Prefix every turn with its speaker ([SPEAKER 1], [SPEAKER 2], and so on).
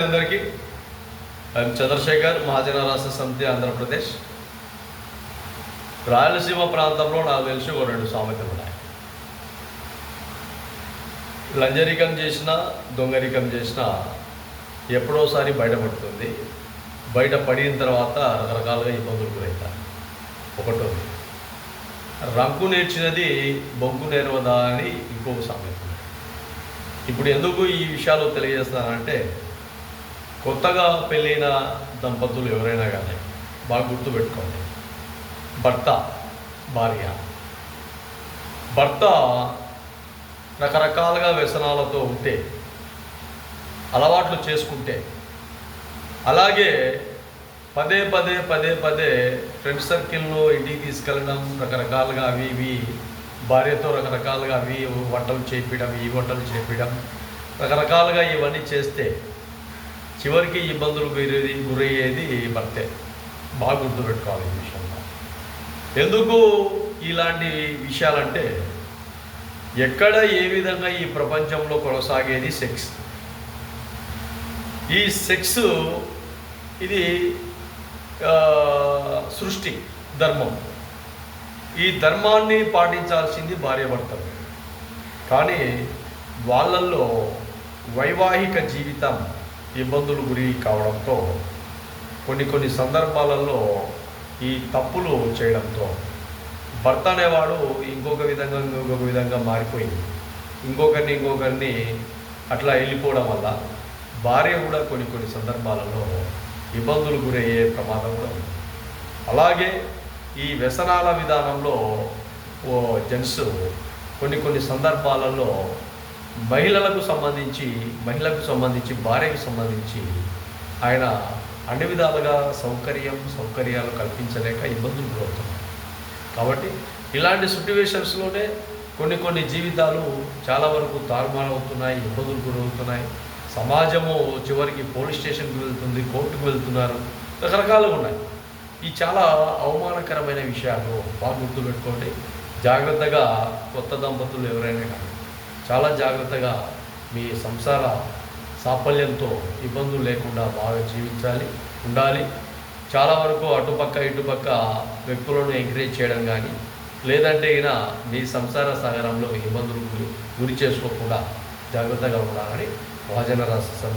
[SPEAKER 1] అందరికీ ఐఎమ్ చంద్రశేఖర్, మహాజన రాష్ట్ర సమితి, ఆంధ్రప్రదేశ్. రాయలసీమ ప్రాంతంలో నాకు తెలిసి ఒక 2 సామెతలు ఉన్నాయి. లంజరికం చేసినా దొంగరికం చేసినా ఎప్పుడోసారి బయటపడుతుంది. బయట పడిన తర్వాత రకరకాలుగా ఇబ్బందులు గురవుతారు. ఒకటోది రంకు నేర్చినది బొంకు నేర్వదా అని ఇంకొక సామెత. ఇప్పుడు ఎందుకు ఈ విషయాలు తెలియజేస్తానంటే, కొత్తగా పెళ్ళైన దంపతులు ఎవరైనా కానీ బాగా గుర్తుపెట్టుకోండి. భర్త రకరకాలుగా వ్యసనాలతో ఉంటే, అలవాట్లు చేసుకుంటే, అలాగే పదే పదే ఫ్రెండ్ సర్కిల్లో ఇంటికి తీసుకెళ్ళడం, రకరకాలుగా అవి ఇవి భార్యతో రకరకాలుగా అవి వంటలు చేపించడం, ఈ వంటలు చేపించడం, రకరకాలుగా ఇవన్నీ చేస్తే చివరికి ఇబ్బందులు గురయ్యేది భర్తే. బాగా గుర్తుపెట్టుకోవాలి ఈ విషయంలో. ఎందుకు ఇలాంటి విషయాలంటే, ఎక్కడ ఏ విధంగా ఈ ప్రపంచంలో కొనసాగేది సెక్స్. ఈ సెక్స్ ఇది సృష్టి ధర్మం. ఈ ధర్మాన్ని పాటించాల్సింది భార్యాభర్తలు. కానీ వాళ్ళల్లో వైవాహిక జీవితం ఇబ్బందులు గురి కావడంతో కొన్ని సందర్భాలలో ఈ తప్పులు చేయడంతో భర్త అనేవాడు ఇంకొక విధంగా మారిపోయి ఇంకొకరిని అట్లా వెళ్ళిపోవడం వల్ల భార్య కూడా కొన్ని సందర్భాలలో ఇబ్బందులు గురయ్యే ప్రమాదం కూడా ఉంది. అలాగే ఈ వ్యసనాల విధానంలో జెంట్స్ కొన్ని సందర్భాలలో మహిళలకు సంబంధించి భార్యకు సంబంధించి ఆయన అన్ని విధాలుగా సౌకర్యాలు కల్పించలేక ఇబ్బందులు గురవుతున్నాయి. కాబట్టి ఇలాంటి సిట్యువేషన్స్లోనే కొన్ని జీవితాలు చాలా వరకు తారుమారవుతున్నాయి, ఇబ్బందులు గురవుతున్నాయి. సమాజము చివరికి పోలీస్ స్టేషన్కి వెళ్తుంది, కోర్టుకు వెళ్తున్నారు, రకరకాలుగా ఉన్నాయి. ఈ చాలా అవమానకరమైన విషయాలు. బాగా గుర్తుపెట్టుకోండి. జాగ్రత్తగా కొత్త దంపతులు ఎవరైనా కానీ చాలా జాగ్రత్తగా మీ సంసార సాఫల్యంతో ఇబ్బందులు లేకుండా బాగా ఉండాలి. చాలా వరకు అటుపక్క ఇటుపక్క వ్యక్తులను ఎంకరేజ్ చేయడం కానీ, లేదంటే అయినా మీ సంసార సాగరంలో ఇబ్బందులు గురి చేసుకోకుండా జాగ్రత్తగా ఉండాలని మహాజన రాష్ట్ర